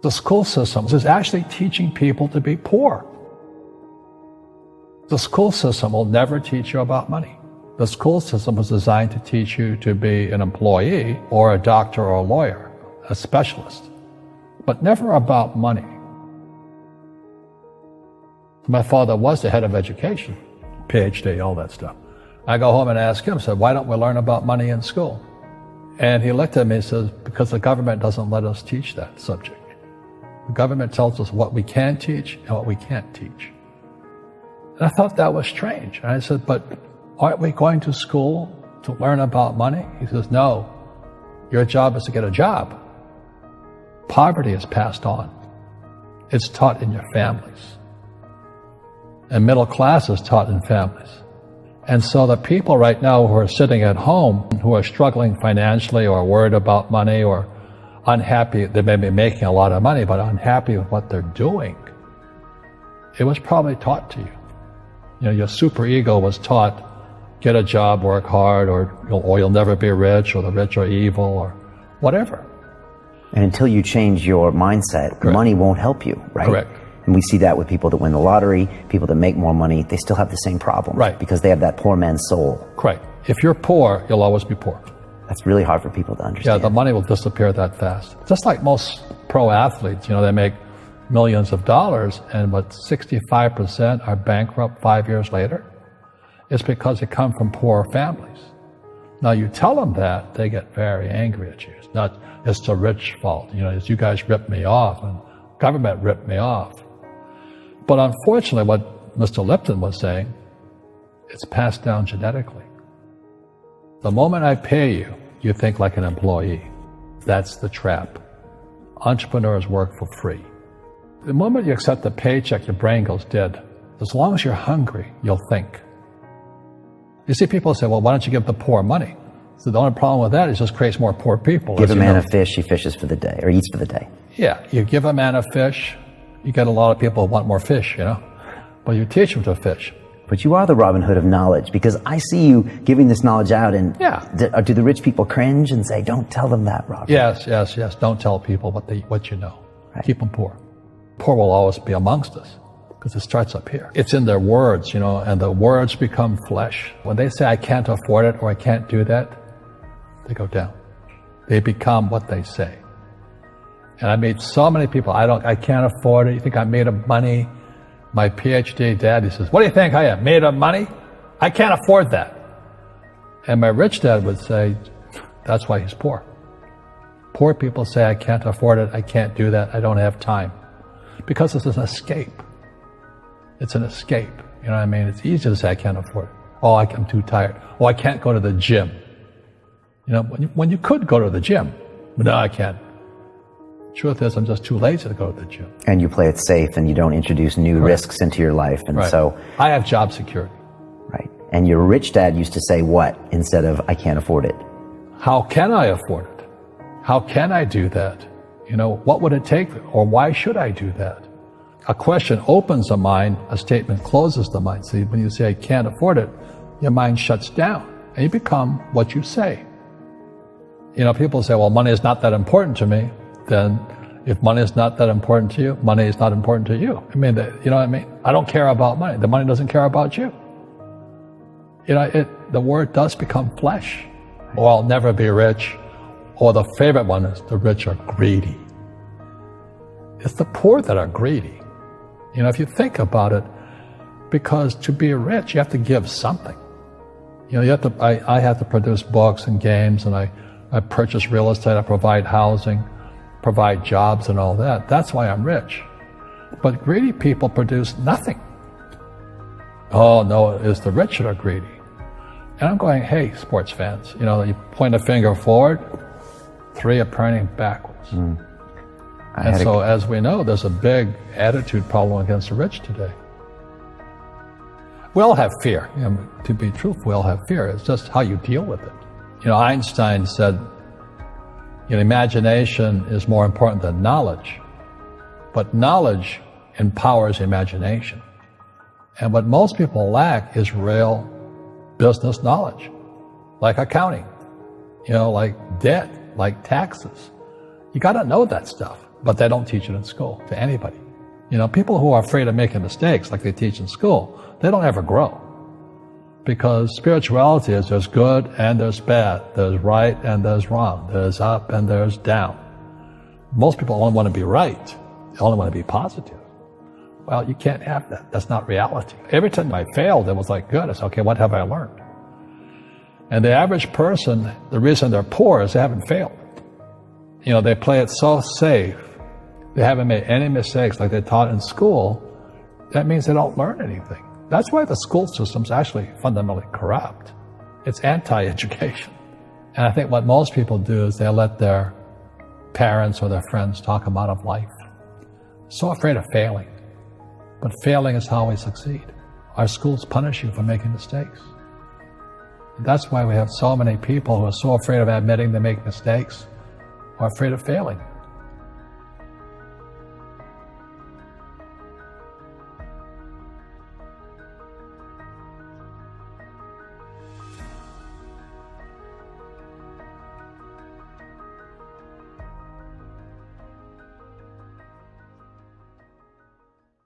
The school system is actually teaching people to be poor. The school system will never teach you about money. The school system was designed to teach you to be an employee or a doctor or a lawyer, a specialist, but never about money. My father was the head of education, PhD, all that stuff. I go home and ask him, said, why don't we learn about money in school? And he looked at me and says, because the government doesn't let us teach that subject. The government tells us what we can teach and what we can't teach. And I thought that was strange. And I said, but aren't we going to school to learn about money? He says, no, your job is to get a job. Poverty is passed on. It's taught in your families. And middle class is taught in families. And so the people right now who are sitting at home, who are struggling financially or worried about money or unhappy, they may be making a lot of money, but unhappy with what they're doing, it was probably taught to you. You know, your superego was taught, get a job, work hard, or you'll never be rich, or the rich are evil, or whatever. And until you change your mindset, Correct. Money won't help you, right? Correct. And we see that with people that win the lottery, people that make more money, they still have the same problem. Right. Because they have that poor man's soul. Right. If you're poor, you'll always be poor. That's really hard for people to understand. Yeah, the money will disappear that fast. Just like most pro athletes, you know, they make millions of dollars, and but 65% are bankrupt 5 years later. It's because they come from poor families. Now you tell them that, they get very angry at you. It's not, it's the rich fault. You know, it's you guys ripped me off and government ripped me off. But unfortunately, what Mr. Lipton was saying, it's passed down genetically. The moment I pay you, you think like an employee. That's the trap. Entrepreneurs work for free. The moment you accept the paycheck, your brain goes dead. As long as you're hungry, you'll think. You see people say, well, why don't you give the poor money? So the only problem with that is it just creates more poor people. Give a man a fish, he fishes for the day, or eats for the day. Yeah, you give a man a fish, you get a lot of people who want more fish, you know? But you teach them to fish. But you are the Robin Hood of knowledge, because I see you giving this knowledge out, and do the rich people cringe and say, don't tell them that, Robin? Yes. Don't tell people what you know. Right. Keep them poor. Poor will always be amongst us, because it starts up here. It's in their words, you know, and the words become flesh. When they say, I can't afford it, or I can't do that, they go down. They become what they say. And I meet so many people, I can't afford it. You think I'm made of money? My PhD dad, he says, what do you think I am, made of money? I can't afford that. And my rich dad would say, that's why he's poor. Poor people say, I can't afford it, I can't do that, I don't have time. Because it's an escape. It's an escape. You know what I mean? It's easy to say, I can't afford it. Oh, I'm too tired. Oh, I can't go to the gym. You know, when you could go to the gym, but no, I can't. Truth is, I'm just too lazy to go to the gym. And you play it safe, and you don't introduce new risks into your life, and so I have job security. Right. And your rich dad used to say what instead of I can't afford it? How can I afford it? How can I do that? You know, what would it take, or why should I do that? A question opens the mind, a statement closes the mind. See, when you say I can't afford it, your mind shuts down, and you become what you say. You know, people say, well, money is not that important to me. Then if money is not that important to you, money is not important to you. I mean, you know what I mean? I don't care about money. The money doesn't care about you. You know, the word does become flesh. Or I'll never be rich. Or the favorite one is the rich are greedy. It's the poor that are greedy. You know, if you think about it, because to be rich, you have to give something. You know, you have to. I have to produce books and games, and I purchase real estate, I provide housing, provide jobs and all that. That's why I'm rich. But greedy people produce nothing. Oh no, it's the rich that are greedy. And I'm going, hey, sports fans, you know, you point a finger forward, three are pointing backwards. And so as we know, there's a big attitude problem against the rich today. We all have fear. You know, to be truthful, we all have fear. It's just how you deal with it. You know, Einstein said, you know, imagination is more important than knowledge, but knowledge empowers imagination. And what most people lack is real business knowledge, like accounting, you know, like debt, like taxes. You got to know that stuff. but they don't teach it in school to anybody. You know, people who are afraid of making mistakes like they teach in school, they don't ever grow. Because spirituality is there's good and there's bad, there's right and there's wrong, there's up and there's down. Most people only want to be right, they only want to be positive. Well, you can't have that. That's not reality. Every time I failed, it was like, good. I said, okay, what have I learned? And the average person, the reason they're poor is they haven't failed. You know, they play it so safe. They haven't made any mistakes like they taught in school. That means they don't learn anything. That's why the school system's actually fundamentally corrupt. It's anti-education. And I think what most people do is they let their parents or their friends talk them out of life. So afraid of failing. But failing is how we succeed. Our schools punish you for making mistakes. And that's why we have so many people who are so afraid of admitting they make mistakes or afraid of failing.